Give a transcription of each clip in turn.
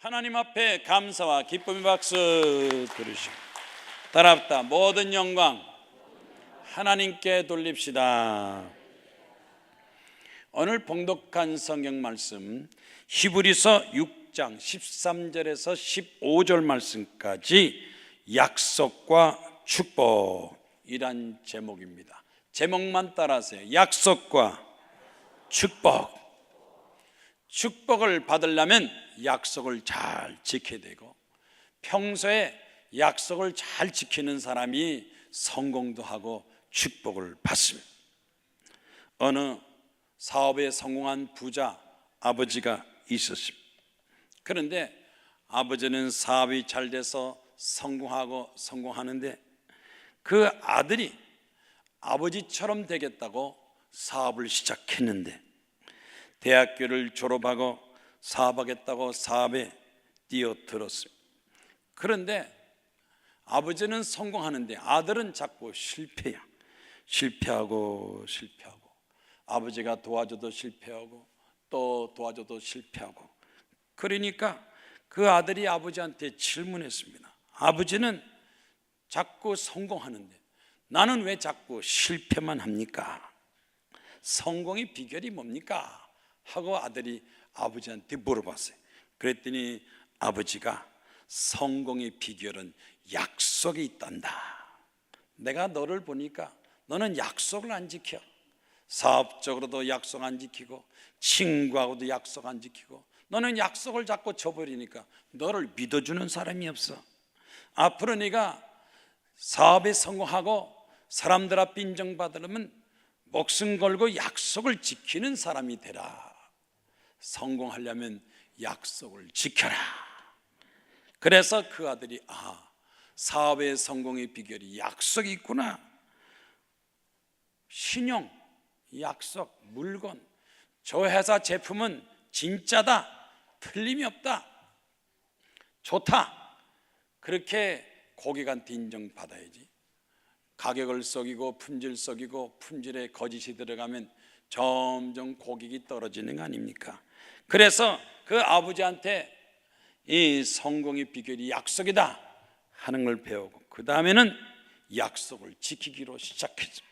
하나님 앞에 감사와 기쁨의 박수 들으시고 따라합다. 모든 영광 하나님께 돌립시다. 오늘 봉독한 성경 말씀 히브리서 6장 13절에서 15절 말씀까지 약속과 축복이란 제목입니다. 제목만 따라하세요. 약속과 축복. 축복을 받으려면 약속을 잘 지켜야 되고, 평소에 약속을 잘 지키는 사람이 성공도 하고 축복을 받습니다. 어느 사업에 성공한 부자 아버지가 있었습니다. 그런데 아버지는 사업이 잘 돼서 성공하는데 그 아들이 아버지처럼 되겠다고 사업을 시작했는데 대학교를 졸업하고 사업하겠다고 사업에 뛰어들었습니다. 그런데 아버지는 성공하는데 아들은 자꾸 실패하고 아버지가 도와줘도 실패하고 또 도와줘도 실패하고. 그러니까 그 아들이 아버지한테 질문했습니다. 아버지는 자꾸 성공하는데 나는 왜 자꾸 실패만 합니까? 성공의 비결이 뭡니까? 하고 아들이 아버지한테 물어봤어요. 그랬더니 아버지가 성공의 비결은 약속이 있단다. 내가 너를 보니까 너는 약속을 안 지켜. 사업적으로도 약속 안 지키고 친구하고도 약속 안 지키고 너는 약속을 자꾸 저버리니까 너를 믿어주는 사람이 없어. 앞으로 네가 사업에 성공하고 사람들 앞에 인정받으려면 목숨 걸고 약속을 지키는 사람이 되라. 성공하려면 약속을 지켜라. 그래서 그 아들이 사업의 성공의 비결이 약속이 있구나. 신용, 약속, 물건, 저 회사 제품은 진짜다, 틀림이 없다, 좋다. 그렇게 고객한테 인정받아야지. 가격을 속이고 품질 속이고 품질에 거짓이 들어가면 점점 고객이 떨어지는 거 아닙니까? 그래서 그 아버지한테 이 성공의 비결이 약속이다 하는 걸 배우고 그 다음에는 약속을 지키기로 시작했죠.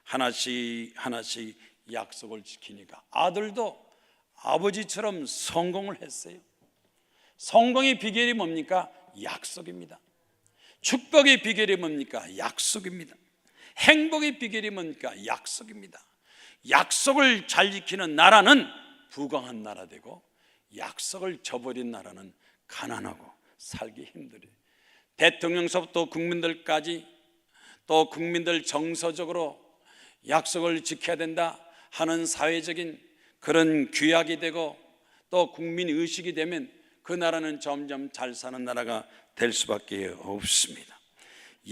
하나씩 약속을 지키니까 아들도 아버지처럼 성공을 했어요. 성공의 비결이 뭡니까? 약속입니다. 축복의 비결이 뭡니까? 약속입니다. 행복의 비결이 뭡니까? 약속입니다. 약속을 잘 지키는 나라는 부강한 나라 되고 약속을 저버린 나라는 가난하고 살기 힘들어요. 대통령서부터 국민들까지 또 국민들 정서적으로 약속을 지켜야 된다 하는 사회적인 그런 규약이 되고 또 국민의식이 되면 그 나라는 점점 잘 사는 나라가 될 수밖에 없습니다.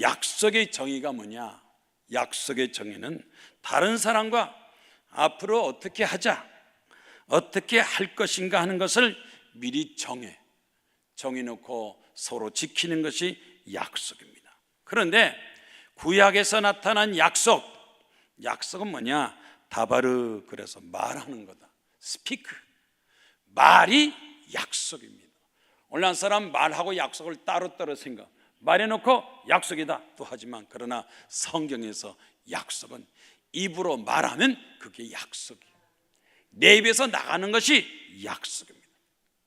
약속의 정의가 뭐냐? 약속의 정의는 다른 사람과 앞으로 어떻게 하자, 어떻게 할 것인가 하는 것을 미리 정해놓고 서로 지키는 것이 약속입니다. 그런데 구약에서 나타난 약속은 뭐냐? 다바르, 그래서 말하는 거다. 스피크, 말이 약속입니다. 오늘 한 사람 말하고 약속을 따로따로 생각, 말해놓고 약속이다 또 하지만, 그러나 성경에서 약속은 입으로 말하면 그게 약속이에요. 내 입에서 나가는 것이 약속입니다.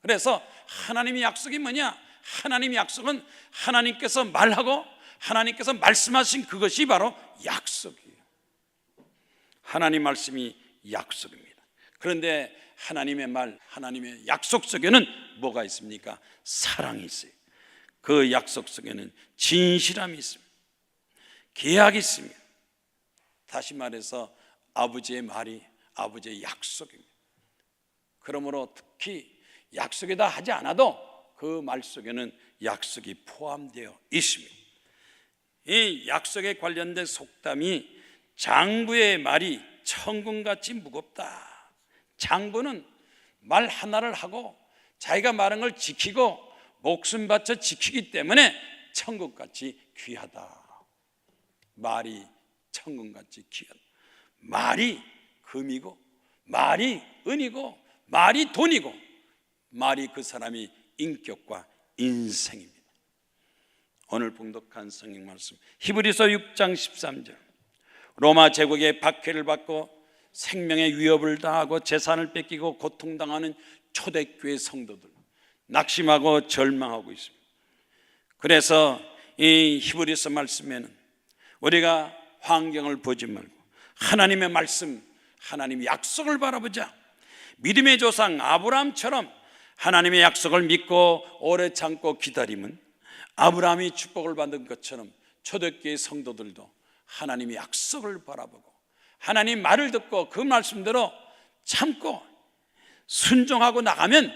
그래서 하나님의 약속이 뭐냐? 하나님의 약속은 하나님께서 말하고 하나님께서 말씀하신 그것이 바로 약속이에요. 하나님 말씀이 약속입니다. 그런데 하나님의 말, 하나님의 약속 속에는 뭐가 있습니까? 사랑이 있어요. 그 약속 속에는 진실함이 있습니다. 계약이 있습니다. 다시 말해서 아버지의 말이 아버지의 약속입니다. 그러므로 특히 약속이다 하지 않아도 그 말 속에는 약속이 포함되어 있습니다. 이 약속에 관련된 속담이 장부의 말이 천금같이 무겁다. 장부는 말 하나를 하고 자기가 말한 걸 지키고 목숨 바쳐 지키기 때문에 천금같이 귀하다. 말이 천금같이 귀하다. 말이 금이고 말이 은이고 말이 돈이고 말이 그 사람이 인격과 인생입니다. 오늘 봉독한 성경 말씀 히브리서 6장 13절, 로마 제국의 박해를 받고 생명의 위협을 당하고 재산을 뺏기고 고통당하는 초대교회 성도들 낙심하고 절망하고 있습니다. 그래서 이 히브리서 말씀에는 우리가 환경을 보지 말고 하나님의 말씀, 하나님의 약속을 바라보자. 믿음의 조상 아브라함처럼 하나님의 약속을 믿고 오래 참고 기다리면 아브라함이 축복을 받은 것처럼 초대교회 성도들도 하나님의 약속을 바라보고 하나님 말을 듣고 그 말씀대로 참고 순종하고 나가면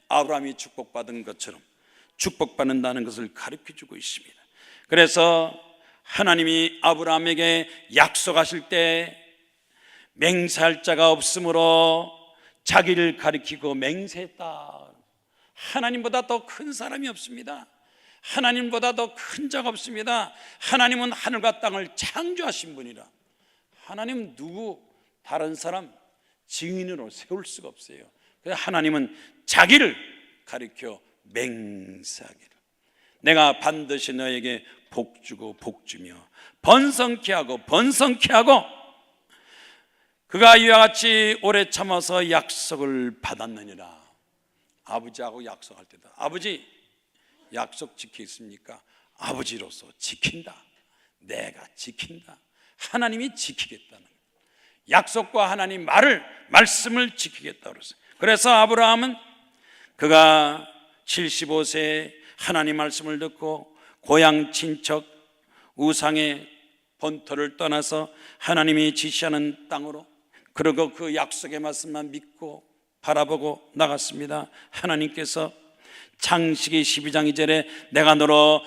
아브라함이 축복받은 것처럼 축복받는다는 것을 가르쳐주고 있습니다. 그래서 하나님이 아브라함에게 약속하실 때 맹세할 자가 없으므로 자기를 가리키고 맹세했다. 하나님보다 더 큰 사람이 없습니다. 하나님보다 더 큰 자가 없습니다. 하나님은 하늘과 땅을 창조하신 분이라. 하나님은 누구 다른 사람 증인으로 세울 수가 없어요. 그래서 하나님은 자기를 가리켜 맹세하기를, 내가 반드시 너에게 복주고 복주며 번성케 하고 번성케 하고, 그가 이와 같이 오래 참아서 약속을 받았느니라. 아버지하고 약속할 때도 아버지 약속 지키겠습니까? 아버지로서 지킨다. 내가 지킨다. 하나님이 지키겠다는 약속과 하나님 말씀을 지키겠다 그랬어요. 그래서 아브라함은 그가 75세에 하나님 말씀을 듣고 고향 친척 우상의 본토를 떠나서 하나님이 지시하는 땅으로, 그리고 그 약속의 말씀만 믿고 바라보고 나갔습니다. 하나님께서 창세기 12장 2절에 내가 너로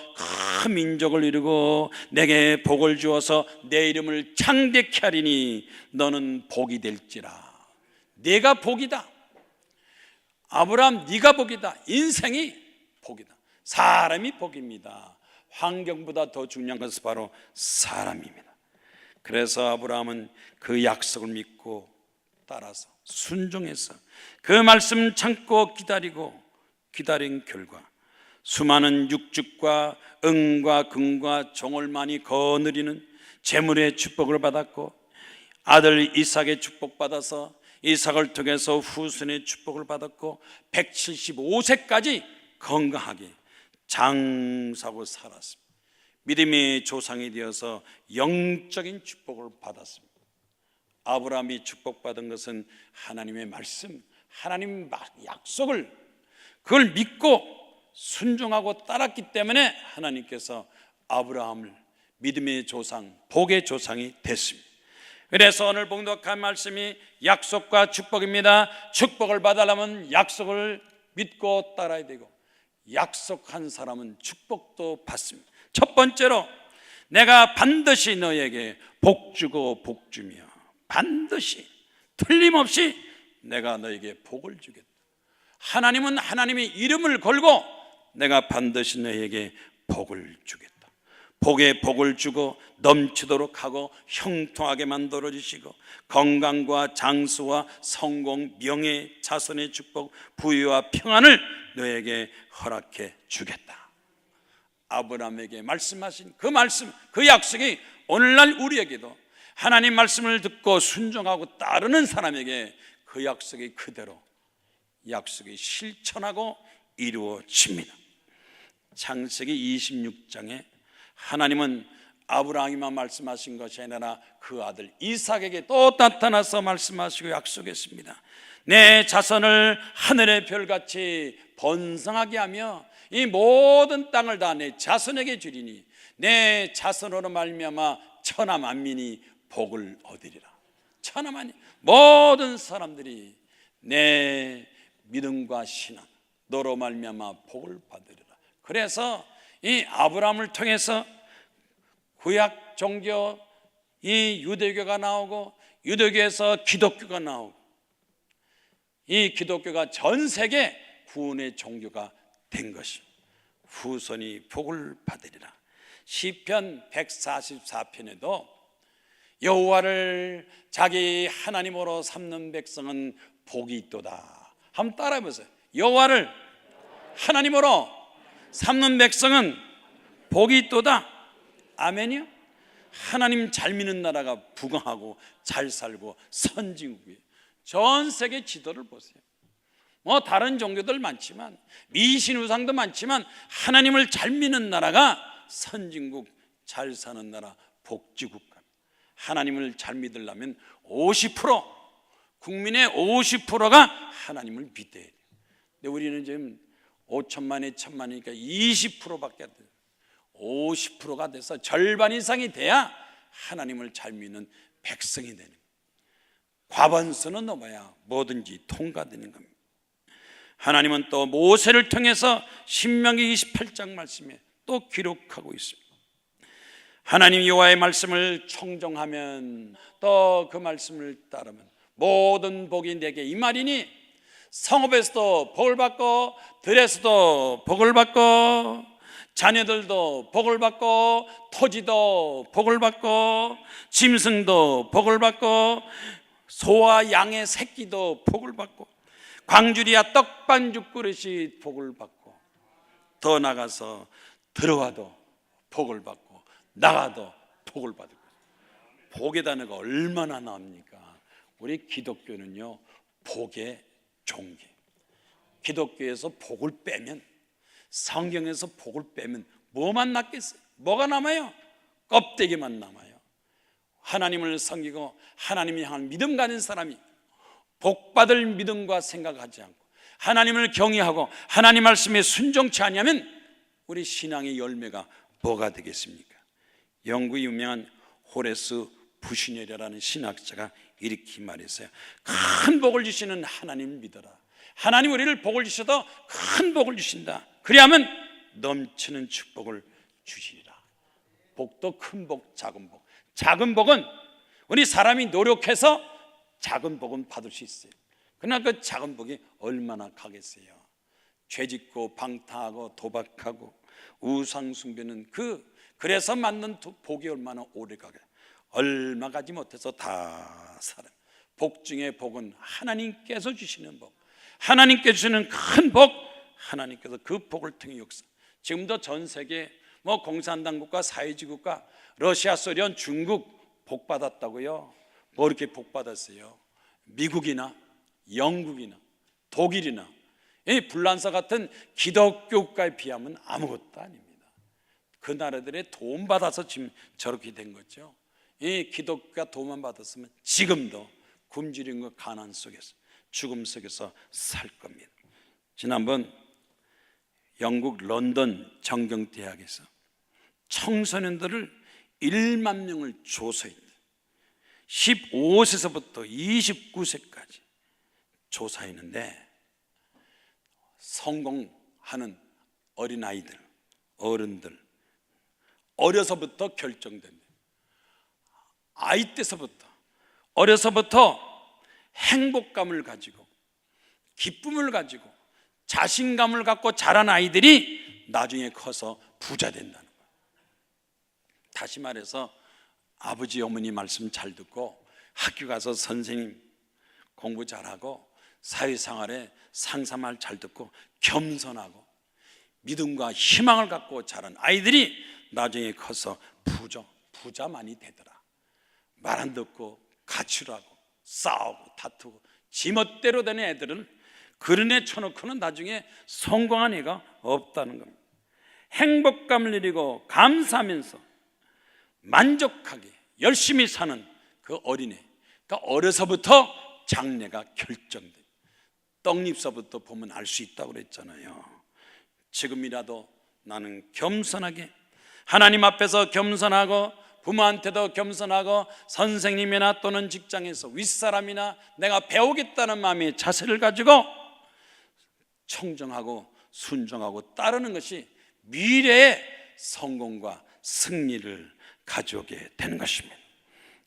큰 민족을 이루고 내게 복을 주어서 내 이름을 창대케 하리니 너는 복이 될지라. 내가 복이다. 아브라함 네가 복이다. 인생이 복이다. 사람이 복입니다. 환경보다 더 중요한 것은 바로 사람입니다. 그래서 아브라함은 그 약속을 믿고 따라서 순종해서 그 말씀 참고 기다린 결과 수많은 육축과 은과 금과 종을 많이 거느리는 재물의 축복을 받았고, 아들 이삭의 축복받아서 이삭을 통해서 후손의 축복을 받았고, 175세까지 건강하게 장사하고 살았습니다. 믿음의 조상이 되어서 영적인 축복을 받았습니다. 아브라함이 축복받은 것은 하나님의 말씀, 하나님 약속을 그걸 믿고 순종하고 따랐기 때문에 하나님께서 아브라함을 믿음의 조상, 복의 조상이 됐습니다. 그래서 오늘 봉독한 말씀이 약속과 축복입니다. 축복을 받으려면 약속을 믿고 따라야 되고, 약속한 사람은 축복도 받습니다. 첫 번째로 내가 반드시 너에게 복주고 복주며, 반드시 틀림없이 내가 너에게 복을 주겠다. 하나님은 하나님의 이름을 걸고 내가 반드시 너에게 복을 주겠다. 복에 복을 주고 넘치도록 하고 형통하게 만들어 주시고, 건강과 장수와 성공, 명예, 자손의 축복, 부유와 평안을 너에게 허락해 주겠다. 아브라함에게 말씀하신 그 말씀, 그 약속이 오늘날 우리에게도 하나님 말씀을 듣고 순종하고 따르는 사람에게 그 약속이 그대로 약속이 실천하고 이루어집니다. 창세기 26장에 하나님은 아브라함에게만 말씀하신 것이 아니라 그 아들 이삭에게 또 나타나서 말씀하시고 약속했습니다. 내 자손을 하늘의 별같이 번성하게 하며 이 모든 땅을 다 내 자손에게 주리니 내 자손으로 말미암아 천하 만민이 복을 얻으리라. 천하 만민, 모든 사람들이 내 믿음과 신앙 너로 말미암아 복을 받으리라. 그래서 이 아브라함을 통해서 구약 종교 이 유대교가 나오고, 유대교에서 기독교가 나오고, 이 기독교가 전 세계 구원의 종교가 된 것입니다. 후손이 복을 받으리라. 시편 144편에도 여호와를 자기 하나님으로 삼는 백성은 복이 있도다. 한번 따라해보세요. 여호와를 하나님으로 삼는 백성은 복이 있도다. 아멘이요? 하나님 잘 믿는 나라가 부강하고 잘 살고 선진국이에요. 전 세계 지도를 보세요. 뭐 다른 종교들 많지만, 미신 우상도 많지만, 하나님을 잘 믿는 나라가 선진국, 잘 사는 나라, 복지국가. 하나님을 잘 믿으려면 50%, 국민의 50%가 하나님을 믿어야 돼요. 근데 우리는 지금 5천만에 1천만이니까 20%밖에 안 돼요. 50%가 돼서 절반 이상이 돼야 하나님을 잘 믿는 백성이 되는 거예요. 과반수는 넘어야 뭐든지 통과되는 겁니다. 하나님은 또 모세를 통해서 신명기 28장 말씀에 또 기록하고 있습니다. 하나님 여호와의 말씀을 청종하면, 또 그 말씀을 따르면 모든 복이 내게 임하리니 성읍에서도 복을 받고 들에서도 복을 받고 자녀들도 복을 받고 토지도 복을 받고 짐승도 복을 받고 소와 양의 새끼도 복을 받고 광주리와 떡반죽 그릇이 복을 받고, 더 나가서 들어와도 복을 받고 나가도 복을 받을 거예요. 복의 단어가 얼마나 나옵니까? 우리 기독교는요, 복의 종교. 기독교에서 복을 빼면, 성경에서 복을 빼면 뭐만 남겠어요? 뭐가 남아요? 껍데기만 남아요. 하나님을 섬기고 하나님을 향한 믿음 가진 사람이 복받을 믿음과 생각하지 않고 하나님을 경외하고 하나님 말씀에 순종치 아니하면 우리 신앙의 열매가 뭐가 되겠습니까? 영국의 유명한 호레스 부시네르라는 신학자가 이렇게 말했어요. 큰 복을 주시는 하나님을 믿어라. 하나님 우리를 복을 주셔도 큰 복을 주신다. 그리하면 넘치는 축복을 주시리라. 복도 큰 복, 작은 복. 작은 복은 우리 사람이 노력해서 작은 복은 받을 수 있어요. 그러나 그 작은 복이 얼마나 가겠어요? 죄짓고 방탕하고 도박하고 우상 숭배는 그래서 만든 복이 얼마나 오래 가게. 얼마 가지 못해서 다 살아요. 복 중에 복은 하나님께서 주시는 복, 하나님께서 주시는 큰 복, 하나님께서 그 복을 통해 역사. 지금도 전 세계 뭐 공산당 국가, 사회주의 국가, 러시아, 소련, 중국 복 받았다고요? 뭐 이렇게 복 받았어요? 미국이나 영국이나 독일이나 이 불란서 같은 기독교 국가에 비하면 아무것도 아닙니다. 그 나라들의 도움 받아서 지금 저렇게 된 거죠. 이 기독교가 도움만 받았으면 지금도 굶주림과 가난 속에서, 죽음 속에서 살 겁니다. 지난번 영국 런던 정경대학에서 청소년들을 1만 명을 조사했대요. 15세서부터 29세까지 조사했는데 성공하는 어린아이들, 어른들, 어려서부터 결정된대요. 아이 때서부터, 어려서부터 행복감을 가지고 기쁨을 가지고 자신감을 갖고 자란 아이들이 나중에 커서 부자 된다는 거예요. 다시 말해서 아버지 어머니 말씀 잘 듣고 학교 가서 선생님 공부 잘하고 사회생활에 상사말 잘 듣고 겸손하고 믿음과 희망을 갖고 자란 아이들이 나중에 커서 부자 많이 되더라. 말 안 듣고 가출하고 싸우고 다투고 지멋대로 되는 애들은 그런 애 쳐놓고는 나중에 성공한 애가 없다는 겁니다. 행복감을 누리고 감사하면서 만족하게 열심히 사는 그 어린애, 그러니까 어려서부터 장래가 결정돼요. 떡잎서부터 보면 알 수 있다고 그랬잖아요. 지금이라도 나는 겸손하게 하나님 앞에서 겸손하고 부모한테도 겸손하고 선생님이나 또는 직장에서 윗사람이나 내가 배우겠다는 마음의 자세를 가지고 청정하고 순종하고 따르는 것이 미래의 성공과 승리를 가져오게 되는 것입니다.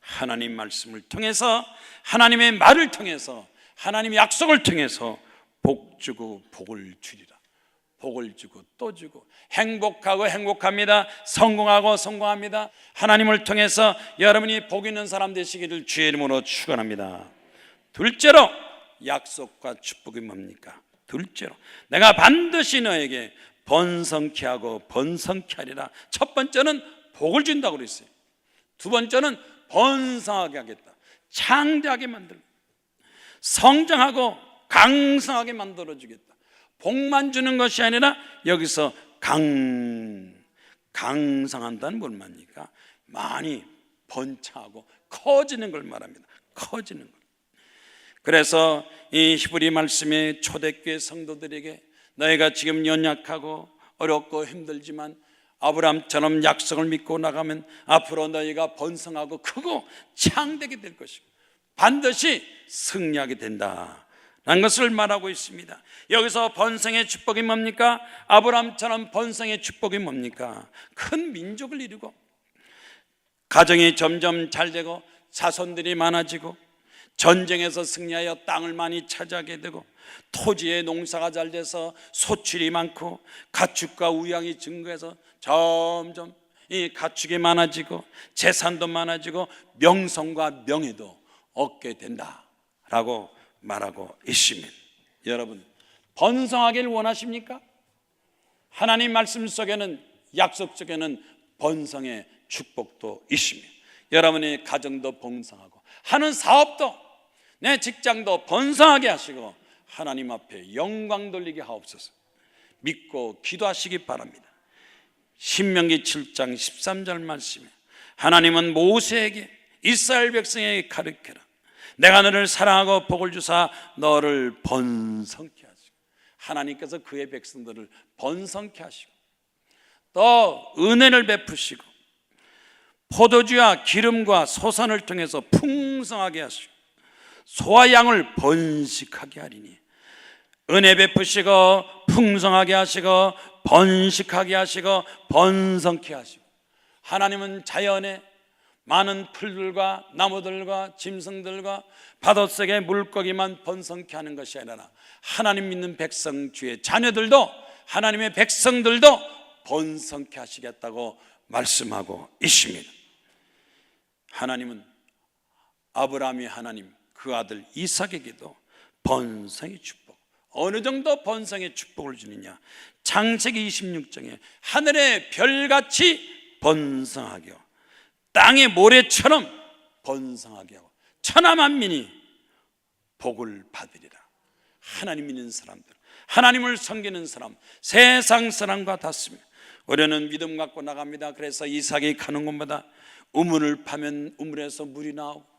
하나님 말씀을 통해서, 하나님의 말을 통해서, 하나님의 약속을 통해서 복 주고 복을 주리라. 복을 주고 또 주고 행복하고 행복합니다. 성공하고 성공합니다. 하나님을 통해서 여러분이 복 있는 사람 되시기를 주의 이름으로 축원합니다. 둘째로 약속과 축복이 뭡니까? 둘째로 내가 반드시 너에게 번성케 하고 번성케 하리라. 첫 번째는 복을 준다고 그랬어요. 두 번째는 번성하게 하겠다. 창대하게 만들고 성장하고 강성하게 만들어주겠다. 복만 주는 것이 아니라 여기서 강성한다는 뭘 말합니까? 많이 번창하고 커지는 걸 말합니다. 커지는 것. 그래서 이 히브리 말씀의 초대교회 성도들에게 너희가 지금 연약하고 어렵고 힘들지만 아브라함처럼 약속을 믿고 나가면 앞으로 너희가 번성하고 크고 창대하게 될 것이고 반드시 승리하게 된다라는 것을 말하고 있습니다. 여기서 번성의 축복이 뭡니까? 아브라함처럼 번성의 축복이 뭡니까? 큰 민족을 이루고 가정이 점점 잘되고 자손들이 많아지고 전쟁에서 승리하여 땅을 많이 차지하게 되고 토지의 농사가 잘 돼서 소출이 많고 가축과 우양이 증거해서 점점 이 가축이 많아지고 재산도 많아지고 명성과 명예도 얻게 된다라고 말하고 있습니다. 여러분, 번성하길 원하십니까? 하나님 말씀 속에는, 약속 속에는 번성의 축복도 있습니다. 여러분의 가정도 번성하고 하는 사업도, 내 직장도 번성하게 하시고 하나님 앞에 영광 돌리게 하옵소서. 믿고 기도하시기 바랍니다. 신명기 7장 13절 말씀에 하나님은 모세에게 이스라엘 백성에게 가르쳐라. 내가 너를 사랑하고 복을 주사 너를 번성케 하시고, 하나님께서 그의 백성들을 번성케 하시고 또 은혜를 베푸시고 포도주와 기름과 소산을 통해서 풍성하게 하시고 소와 양을 번식하게 하리니, 은혜 베푸시고 풍성하게 하시고 번식하게 하시고 번성케 하시고, 하나님은 자연에 많은 풀들과 나무들과 짐승들과 바닷속의 물고기만 번성케 하는 것이 아니라 하나님 믿는 백성 주의 자녀들도, 하나님의 백성들도 번성케 하시겠다고 말씀하고 있습니다. 하나님은 아브라함의 하나님, 그 아들 이삭에게도 번성의 축복, 어느 정도 번성의 축복을 주느냐, 창세기 26장에 하늘의 별같이 번성하게 하고 땅의 모래처럼 번성하게 하고 천하만민이 복을 받으리라. 하나님 믿는 사람들, 하나님을 섬기는 사람, 세상 사람과 같습니다. 우리는 믿음 갖고 나갑니다. 그래서 이삭이 가는 곳마다 우물을 파면 우물에서 물이 나오고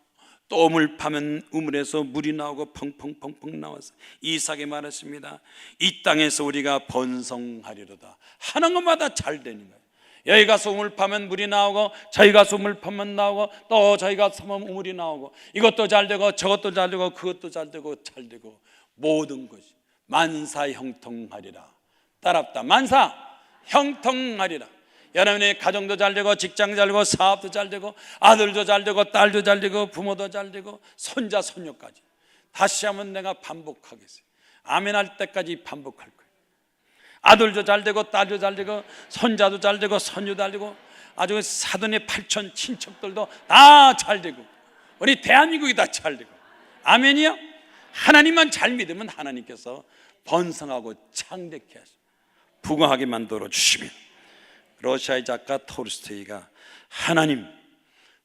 또 우물 파면 우물에서 물이 나오고 펑펑펑펑 나와서 이삭이 말했습니다. 이 땅에서 우리가 번성하리로다. 하는 것마다 잘 되는 거예요. 여기 가서 우물 파면 물이 나오고 저희 가서 우물 파면 나오고 또 저희 가서 파면 우물이 나오고 이것도 잘 되고 저것도 잘 되고 그것도 잘 되고 잘 되고 모든 것이 만사형통하리라. 따랍다. 만사형통하리라. 여러분의 가정도 잘 되고 직장 잘 되고 사업도 잘 되고 아들도 잘 되고 딸도 잘 되고 부모도 잘 되고 손자 손녀까지. 다시 한번 내가 반복하겠어요. 아멘 할 때까지 반복할 거예요. 아들도 잘 되고 딸도 잘 되고 손자도 잘 되고 손녀도 잘 되고 아주 사돈의 8천 친척들도 다 잘 되고 우리 대한민국이 다 잘 되고. 아멘이요? 하나님만 잘 믿으면 하나님께서 번성하고 창대케 하시고 부강하게 만들어 주시면, 러시아의 작가 톨스토이가 하나님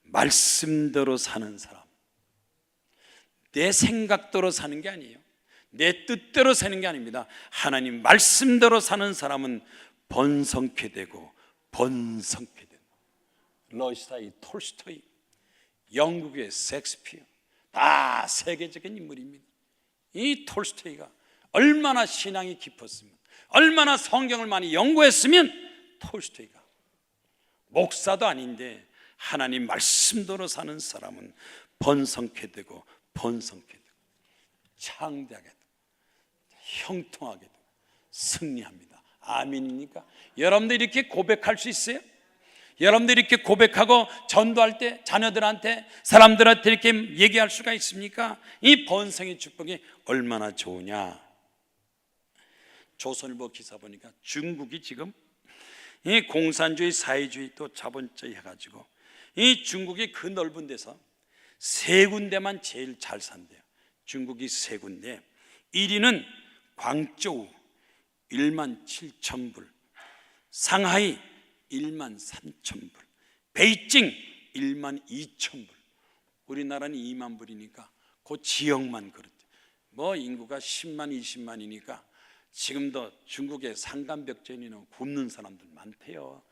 말씀대로 사는 사람, 내 생각대로 사는 게 아니에요. 내 뜻대로 사는 게 아닙니다. 하나님 말씀대로 사는 사람은 번성케 되고 번성케 된다. 러시아의 톨스토이, 영국의 셰익스피어, 다 세계적인 인물입니다. 이 톨스토이가 얼마나 신앙이 깊었으면, 얼마나 성경을 많이 연구했으면 톨스토이가 목사도 아닌데 하나님 말씀대로 사는 사람은 번성케 되고 번성케 되고 창대하게 되고 형통하게 되고 승리합니다. 아멘입니까? 여러분들 이렇게 고백할 수 있어요? 여러분들 이렇게 고백하고 전도할 때 자녀들한테 사람들한테 이렇게 얘기할 수가 있습니까? 이 번성의 축복이 얼마나 좋으냐. 조선일보 기사 보니까 중국이 지금 이 공산주의 사회주의 또 자본주의 해가지고 이 중국이 그 넓은 데서 세 군데만 제일 잘 산대요. 중국이 세 군데, 1위는 광저우 17,000불, 상하이 13,000불, 베이징 12,000불. 우리나라는 2만 불이니까 그 지역만 그렇대. 뭐 인구가 10만 20만이니까 지금도 중국에 상간벽제니는 굶는 사람들 많대요.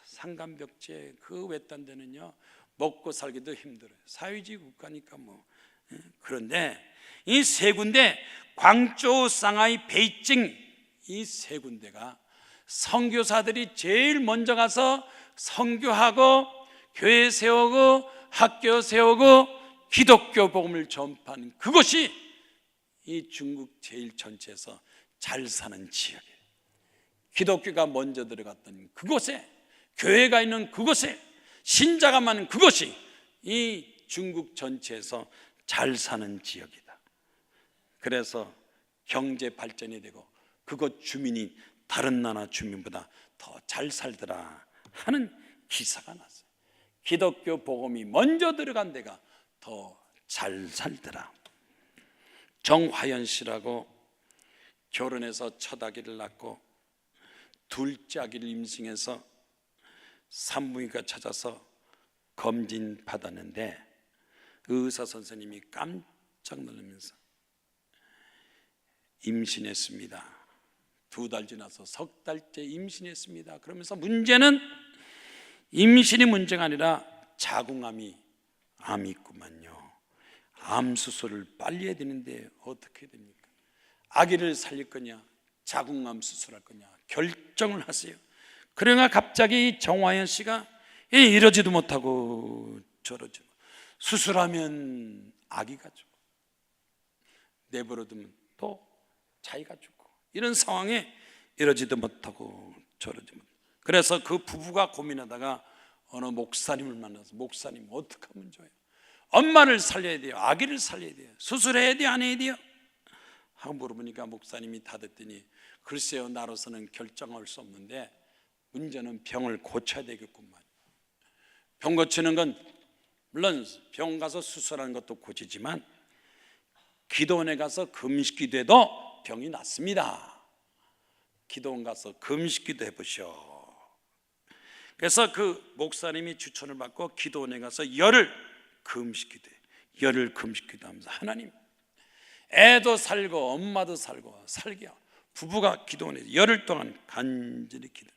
상간벽제 그 외딴 데는요 먹고 살기도 힘들어요. 사회주의 국가니까 뭐. 그런데 이 세 군데, 광저우, 상하이, 베이징, 이 세 군데가 선교사들이 제일 먼저 가서 선교하고 교회 세우고 학교 세우고 기독교 복음을 전파하는 그곳이 이 중국 제일 전체에서 잘 사는 지역이에요. 기독교가 먼저 들어갔던 그곳에, 교회가 있는 그곳에, 신자가 많은 그곳이 이 중국 전체에서 잘 사는 지역이다. 그래서 경제 발전이 되고 그곳 주민이 다른 나라 주민보다 더 잘 살더라 하는 기사가 났어요. 기독교 복음이 먼저 들어간 데가 더 잘 살더라. 정화연 씨라고 결혼해서 첫 아기를 낳고 둘째 아기를 임신해서 산부인과 찾아서 검진 받았는데 의사 선생님이 깜짝 놀라면서 임신했습니다. 2달 지나서 3달째 임신했습니다. 그러면서 문제는 임신이 문제가 아니라 자궁암이 암이 있구만요. 암 수술을 빨리 해야 되는데 어떻게 됩니까? 아기를 살릴 거냐, 자궁암 수술할 거냐 결정을 하세요. 그러나 갑자기 정화연 씨가 이러지도 못하고 저러지도, 수술하면 아기가 죽고 내버려두면 또 자기가 죽고, 이런 상황에 이러지도 못하고 저러지 못하고. 그래서 그 부부가 고민하다가 어느 목사님을 만나서, 목사님 어떻게 하면 좋아요? 엄마를 살려야 돼요? 아기를 살려야 돼요? 수술해야 돼요? 안 해야 돼요? 하고 물어보니까 목사님이 다 듣더니 글쎄요, 나로서는 결정할 수 없는데 문제는 병을 고쳐야 되겠구만. 병 고치는 건 물론 병 가서 수술하는 것도 고치지만 기도원에 가서 금식기도해도 병이 낫습니다. 기도원 가서 금식기도 해보시오. 그래서 그 목사님이 추천을 받고 기도원에 가서 열흘 금식기도해. 열흘 금식기도하면서 하나님, 애도 살고 엄마도 살고 살게 하고, 부부가 기도원에서 열흘 동안 간절히 기도.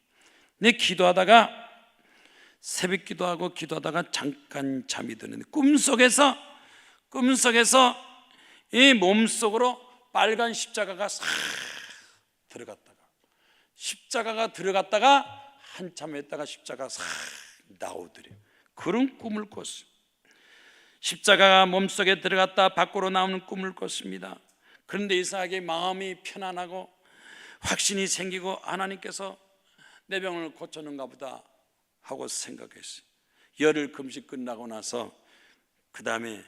근데 기도하다가 새벽 기도하고 기도하다가 잠깐 잠이 드는데 꿈속에서 이 몸속으로 빨간 십자가가 싹 들어갔다가 한참 있다가 십자가가 싹 나오더래요. 그런 꿈을 꿨어요. 십자가가 몸속에 들어갔다 밖으로 나오는 꿈을 꿨습니다. 그런데 이상하게 마음이 편안하고 확신이 생기고 하나님께서 내 병을 고쳤는가 보다 하고 생각했어요. 열흘 금식 끝나고 나서 그 다음에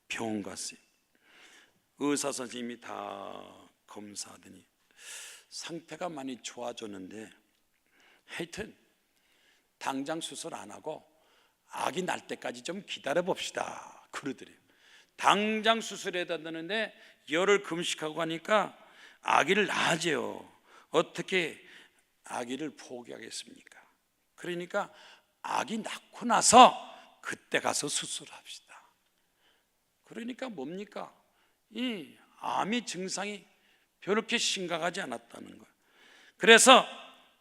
병원 갔어요. 의사 선생님이 다 검사하더니 상태가 많이 좋아졌는데 하여튼 당장 수술 안 하고 아기 날 때까지 좀 기다려 봅시다 그러더래요. 당장 수술해야 된다는데 열흘 금식하고 하니까 아기를 낳아줘요. 어떻게 아기를 포기하겠습니까? 그러니까 아기 낳고 나서 그때 가서 수술합시다. 그러니까 뭡니까? 이 암의 증상이 그렇게 심각하지 않았다는 거예요. 그래서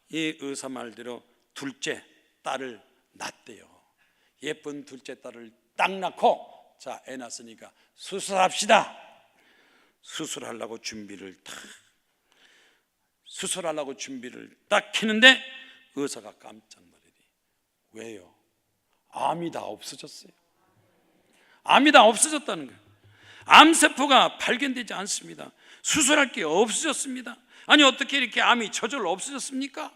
이 의사 말대로 둘째 딸을 낳았대요. 예쁜 둘째 딸을 딱 낳고, 자, 애 낳았으니까 수술합시다. 수술하려고 준비를 딱 했는데 의사가 깜짝 놀라더니 왜요? 암이 다 없어졌어요. 암이 다 없어졌다는 거예요. 암세포가 발견되지 않습니다. 수술할 게 없어졌습니다. 아니 어떻게 이렇게 암이 저절로 없어졌습니까?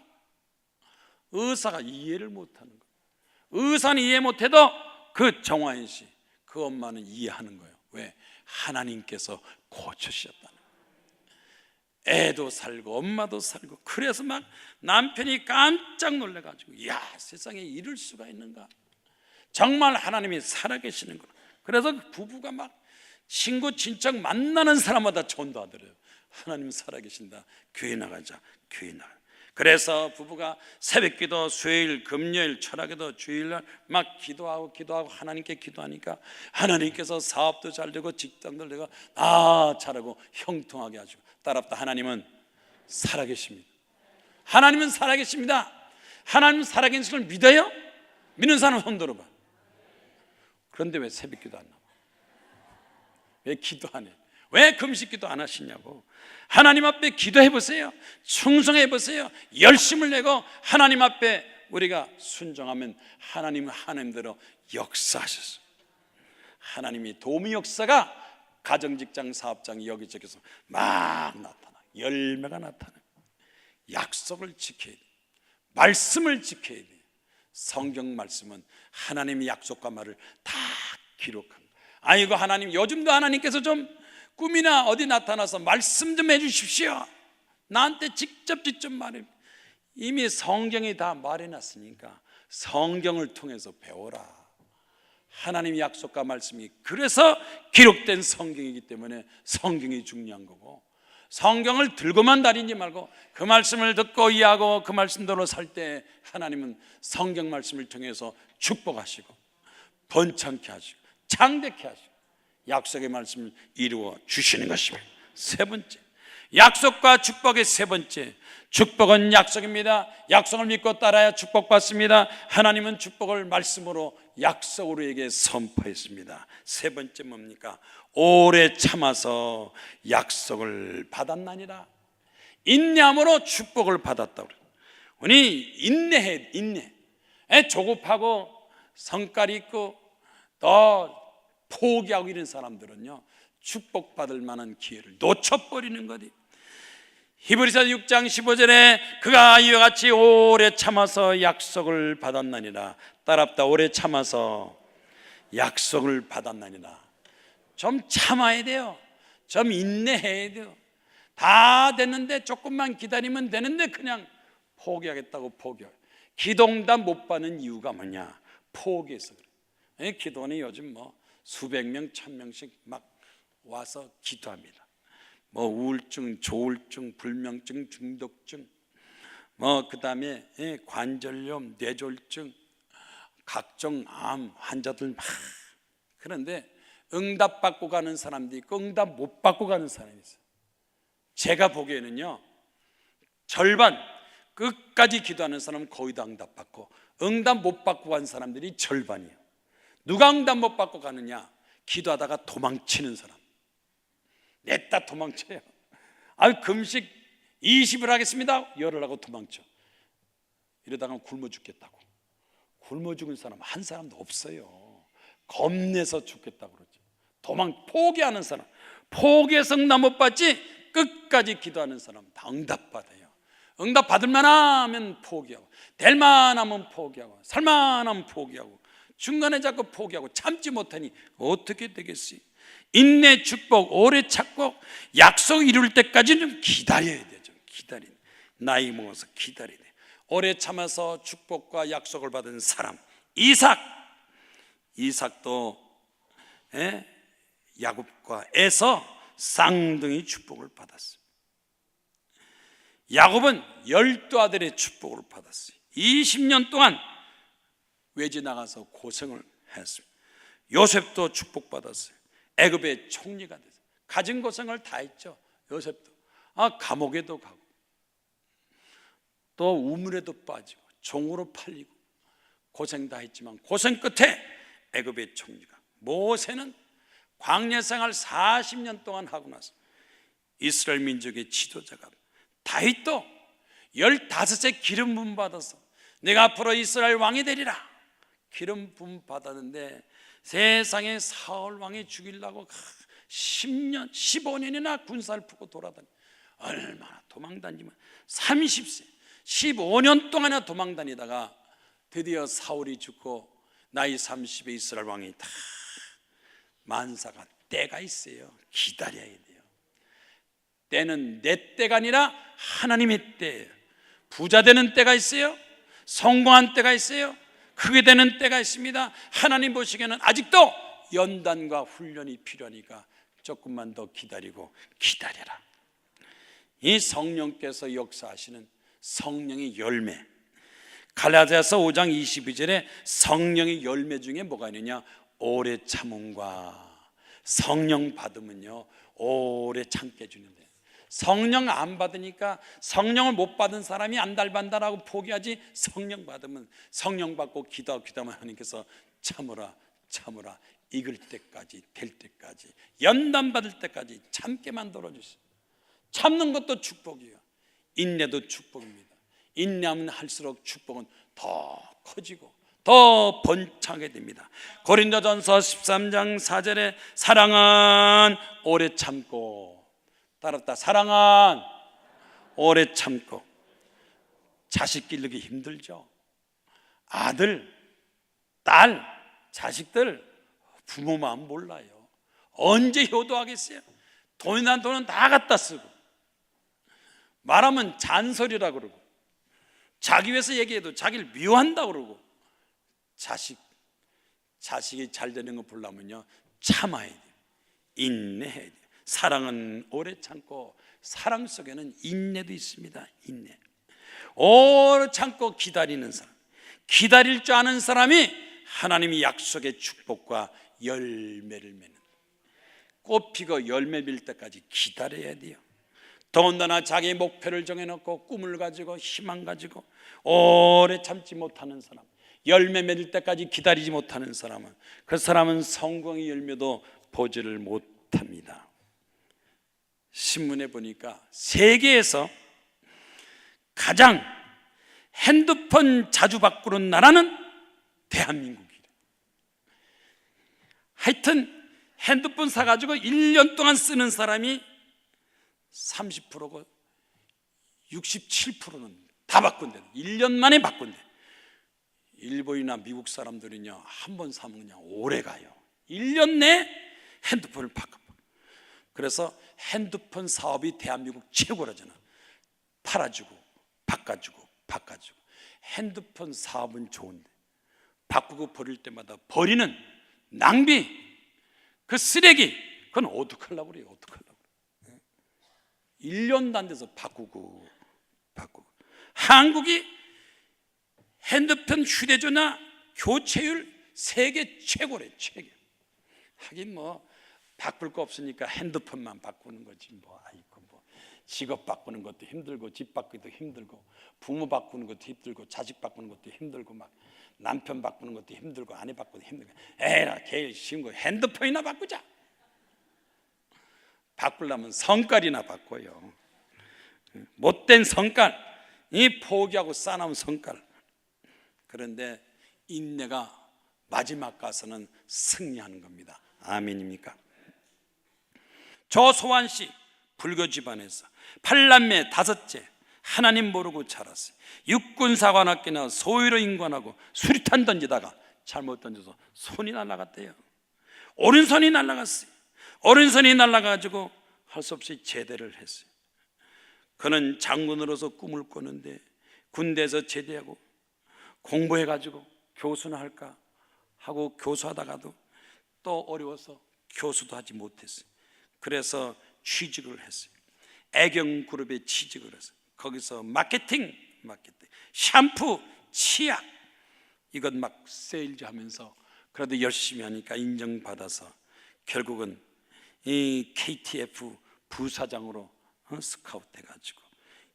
의사가 이해를 못하는 거예요. 의사는 이해 못해도 그 정화연 씨, 그 엄마는 이해하는 거예요. 왜? 하나님께서 고쳐주셨다는 거예요. 애도 살고 엄마도 살고. 그래서 막 남편이 깜짝 놀라가지고, 야, 세상에 이럴 수가 있는가, 정말 하나님이 살아계시는 거예요. 그래서 부부가 막 친구 친척 만나는 사람마다 전도하더래요. 하나님 살아계신다. 교회 나가자. 교회 나가. 그래서 부부가 새벽기도, 수요일, 금요일, 철학기도, 주일날 막 기도하고 하나님께 기도하니까 하나님께서 사업도 잘 되고 직장도 되고 잘하고 형통하게 하시고. 따라합다. 하나님은 살아계십니다. 하나님은 살아계십니다. 하나님 살아계신 걸 믿어요? 믿는 사람 손 들어봐. 그런데 왜 새벽기도 안 나와? 왜 기도 안 해? 왜 금식기도 안 하시냐고. 하나님 앞에 기도해 보세요. 충성해 보세요. 열심을 내고 하나님 앞에 우리가 순종하면 하나님은 하나님대로 역사하셨어요. 하나님이 도움의 역사가 가정, 직장, 사업장 여기저기서 막 나타나. 열매가 나타나. 약속을 지켜야 돼. 말씀을 지켜야 돼. 성경 말씀은 하나님의 약속과 말을 다 기록한 거예요. 아이고 하나님, 요즘도 하나님께서 좀 꿈이나 어디 나타나서 말씀 좀 해주십시오. 나한테 직접 말해. 이미 성경이 다 말해놨으니까 성경을 통해서 배워라. 하나님의 약속과 말씀이 그래서 기록된 성경이기 때문에 성경이 중요한 거고, 성경을 들고만 다니지 말고 그 말씀을 듣고 이해하고 그 말씀대로 살 때 하나님은 성경 말씀을 통해서 축복하시고 번창케 하시고 창대케 하시고 약속의 말씀을 이루어 주시는 것입니다. 세 번째, 약속과 축복의 세 번째, 축복은 약속입니다. 약속을 믿고 따라야 축복받습니다. 하나님은 축복을 말씀으로 약속으로 우리에게 선포했습니다. 세 번째 뭡니까? 오래 참아서 약속을 받았나니라. 인내함으로 축복을 받았다고. 우리 인내해. 조급하고 성깔 있고 더 포기하고 이런 사람들은요, 축복받을 만한 기회를 놓쳐버리는 거지. 히브리서 6장 15절에 그가 이와 같이 오래 참아서 약속을 받았나니라. 따랍다. 오래 참아서 약속을 받았나니라. 좀 참아야 돼요. 좀 인내해야 돼요. 다 됐는데 조금만 기다리면 되는데 그냥 포기하겠다고 포기해요. 기도응답 못 받는 이유가 뭐냐? 포기해서 그래요. 기도는 요즘 수백 명, 천 명씩 막 와서 기도합니다. 우울증, 조울증, 불면증, 중독증, 그 다음에 관절염, 뇌졸중, 각종 암 환자들 막. 그런데 응답 받고 가는 사람도 있고 응답 못 받고 가는 사람이 있어요. 제가 보기에는요, 절반 끝까지 기도하는 사람은 거의 다 응답 받고 응답 못 받고 간 사람들이 절반이에요. 누가 응답 못 받고 가느냐? 기도하다가 도망치는 사람. 냈다 도망쳐요. 금식 20을 하겠습니다. 열을 하고 도망쳐. 이러다가 굶어 죽겠다고. 굶어 죽은 사람 한 사람도 없어요. 겁내서 죽겠다고 그러죠. 포기하는 사람, 포기해서 응답 못 받지 끝까지 기도하는 사람 다 응답 받아요. 응답 받을 만하면 포기하고, 될 만하면 포기하고, 살 만하면 포기하고, 중간에 자꾸 포기하고 참지 못하니 어떻게 되겠어요? 인내, 축복, 오래 참고 약속 이룰 때까지는 기다려야 되죠. 나이 먹어서 기다려야 돼. 오래 참아서 축복과 약속을 받은 사람 이삭도 야곱과 에서 쌍둥이 축복을 받았어요. 야곱은 12아들의 축복을 받았어요. 20년 동안 외지 나가서 고생을 했습니다. 요셉도 축복받았어요. 애굽의 총리가 됐어요. 가진 고생을 다 했죠. 요셉도 감옥에도 가고 또 우물에도 빠지고 종으로 팔리고 고생 다 했지만 고생 끝에 애굽의 총리가, 모세는 광야 생활 40년 동안 하고 나서 이스라엘 민족의 지도자가, 다윗도 15세 기름 부음 받아서 내가 앞으로 이스라엘 왕이 되리라 기름 부음 받았는데, 세상에 사울 왕이 죽이려고 10년 15년이나 군사를 푸고 돌아다니 얼마나 도망다니면 30세 15년 동안이나 도망다니다가 드디어 사울이 죽고 나이 30에 이스라엘 왕이 다 만사가 때가 있어요. 기다려야 돼요. 때는 내 때가 아니라 하나님의 때예요. 부자 되는 때가 있어요. 성공한 때가 있어요. 크게 되는 때가 있습니다. 하나님 보시기에는 아직도 연단과 훈련이 필요하니까 조금만 더 기다려라. 이 성령께서 역사하시는 성령의 열매, 갈라디아서 5장 22절에 성령의 열매 중에 뭐가 있느냐? 오래 참음과 성령 받으면요 오래 참게 해주는데, 성령 안 받으니까, 성령을 못 받은 사람이 안달반달하고 포기하지, 성령 받으면 성령 받고 기도하면 하나님께서 참으라 참으라, 익을 때까지, 될 때까지, 연단 받을 때까지 참게 만들어 주세요. 참는 것도 축복이에요. 인내도 축복입니다. 인내하면 할수록 축복은 더 커지고 더 번창하게 됩니다. 고린도전서 13장 4절에 사랑은 오래 참고, 따랐다, 사랑은 오래 참고. 자식 기르기 힘들죠. 아들, 딸, 자식들 부모 마음 몰라요. 언제 효도하겠어요? 돈이나 돈은 다 갖다 쓰고, 말하면 잔소리라 그러고, 자기 위해서 얘기해도 자기를 미워한다 그러고. 자식이 잘 되는 거 보려면요 참아야 돼요. 인내해야 돼요. 사랑은 오래 참고, 사랑 속에는 인내도 있습니다. 인내. 오래 참고 기다리는 사람, 기다릴 줄 아는 사람이 하나님의 약속의 축복과 열매를 맺는, 꽃 피고 열매 밀 때까지 기다려야 돼요. 더군다나 자기의 목표를 정해놓고 꿈을 가지고 희망 가지고 오래 참지 못하는 사람, 열매 맺을 때까지 기다리지 못하는 사람은, 그 사람은 성공의 열매도 보지를 못합니다. 신문에 보니까 세계에서 가장 핸드폰 자주 바꾸는 나라는 대한민국이래. 하여튼 핸드폰 사가지고 1년 동안 쓰는 사람이 30%고 67%는 다 바꾼대. 1년 만에 바꾼대. 일본이나 미국 사람들은요 한 번 사면 그냥 오래 가요. 1년 내에 핸드폰을 바꿔. 그래서 핸드폰 사업이 대한민국 최고라잖아. 팔아주고 바꿔주고 바꿔주고. 핸드폰 사업은 좋은데 바꾸고 버릴 때마다 버리는 낭비, 그 쓰레기, 그건 어떡하려고 그래요? 어떡하려고 그래요? 1년도 안 돼서 바꾸고. 한국이 핸드폰 휴대전화 교체율 세계 최고래. 최고. 하긴 뭐 바꿀 거 없으니까 핸드폰만 바꾸는 거지 뭐. 아이고 뭐 직업 바꾸는 것도 힘들고, 집 바꾸기도 힘들고, 부모 바꾸는 것도 힘들고, 자식 바꾸는 것도 힘들고, 막 남편 바꾸는 것도 힘들고, 아내 바꾸는 것도 힘들고. 에라, 제일 쉬운 거 핸드폰이나 바꾸자. 바꾸려면 성깔이나 바꿔요. 못된 성깔, 이 포기하고 싸나운 성깔. 그런데 인내가 마지막 가서는 승리하는 겁니다. 아멘입니까? 조소환씨 불교 집안에서 8남매 5째, 하나님 모르고 자랐어요. 육군사관학교 나와 소위로 인관하고 수류탄 던지다가 잘못 던져서 손이 날아갔대요. 오른손이 날아갔어요. 오른손이 날아가지고 할 수 없이 제대를 했어요. 그는 장군으로서 꿈을 꾸는데 군대에서 제대하고 공부해가지고 교수나 할까 하고 교수하다가도 또 어려워서 교수도 하지 못했어요. 그래서 취직을 했어요. 애경그룹에 취직을 했어요. 거기서 마케팅, 샴푸, 치약 이것 막 세일즈 하면서 그래도 열심히 하니까 인정받아서 결국은 이 KTF 부사장으로 스카우트 해가지고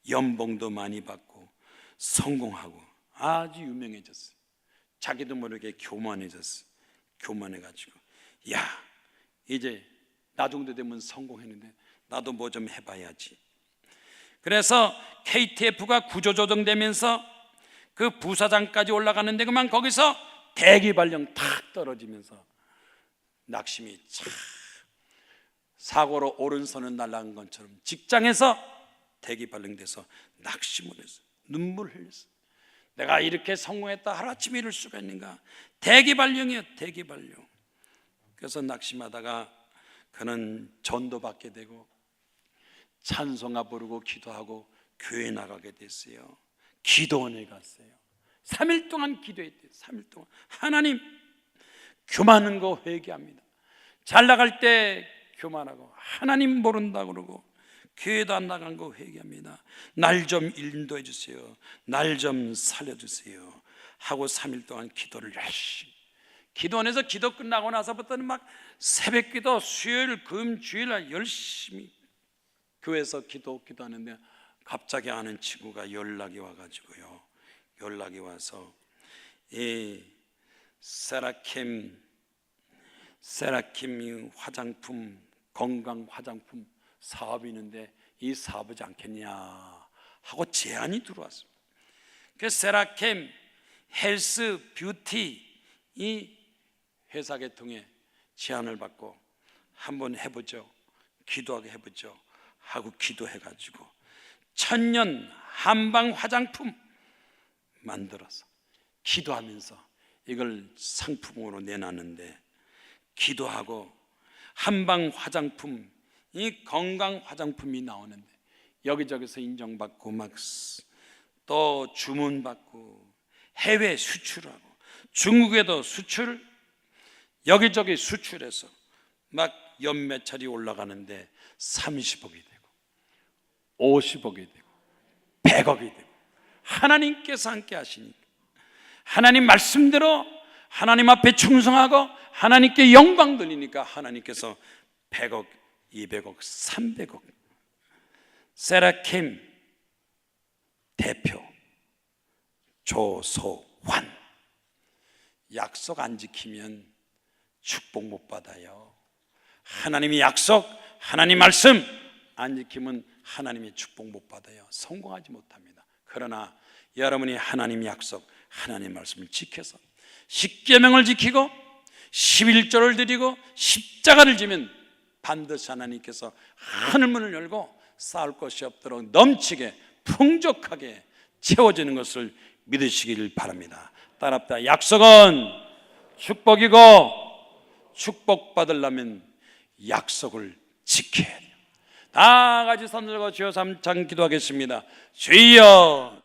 연봉도 많이 받고 성공하고 아주 유명해졌어요. 자기도 모르게 교만해졌어요. 교만해가지고 야, 이제 나 정도 되면 성공했는데 나도 뭐 좀 해봐야지. 그래서 KTF가 구조조정되면서 그 부사장까지 올라가는데 그만 거기서 대기발령 탁 떨어지면서 낙심이 참, 사고로 오른손은 날아간 것처럼 직장에서 대기발령돼서 낙심을 했어요. 눈물을 흘렸어요. 내가 이렇게 성공했다 하루아침에 이럴 수가 있는가. 대기발령이에요. 대기발령. 그래서 낙심하다가 그는 전도 받게 되고 찬송가 부르고 기도하고 교회 나가게 됐어요. 기도원에 갔어요. 3일 동안 기도했대요. 3일 동안. 하나님, 교만한 거 회개합니다. 잘 나갈 때 교만하고 하나님 모른다 그러고 교회도 안 나간 거 회개합니다. 날 좀 인도해 주세요. 날 좀 살려주세요 하고 3일 동안 기도를 열심히, 기도원에서 기도 끝나고 나서부터는 막 새벽 기도, 수요일, 금, 주일날 열심히 교회에서 기도하는데 갑자기 아는 친구가 연락이 와가지고요, 연락이 와서 이 세라켐 화장품, 건강 화장품 사업이 있는데 이 사업하지 않겠냐 하고 제안이 들어왔습니다. 그 세라켐 헬스 뷰티 이 회사 계통에 제안을 받고 한번 해보죠, 기도하게 해보죠 하고 기도해가지고 천년 한방 화장품 만들어서 기도하면서 이걸 상품으로 내놨는데, 기도하고 한방 화장품, 이 건강 화장품이 나오는데 여기저기서 인정받고 막 또 주문받고 해외 수출하고 중국에도 수출, 여기저기 수출해서 막 연매출이 올라가는데 30억이 되고 50억이 되고 100억이 되고, 하나님께서 함께 하시니까 하나님 말씀대로 하나님 앞에 충성하고 하나님께 영광 돌리니까 하나님께서 100억, 200억, 300억. 세라켐 대표 조소환, 약속 안 지키면 축복 못 받아요. 하나님의 약속, 하나님 말씀 안 지키면 하나님의 축복 못 받아요. 성공하지 못합니다. 그러나 여러분이 하나님 약속, 하나님 말씀을 지켜서 십계명을 지키고 11조를 드리고 십자가를 지면 반드시 하나님께서 하늘문을 열고 쌓을 것이 없도록 넘치게 풍족하게 채워지는 것을 믿으시길 바랍니다. 따라합니다. 약속은 축복이고 축복받으려면 약속을 지켜야 돼요. 다 같이 손 들고 주여 삼창 기도하겠습니다. 주여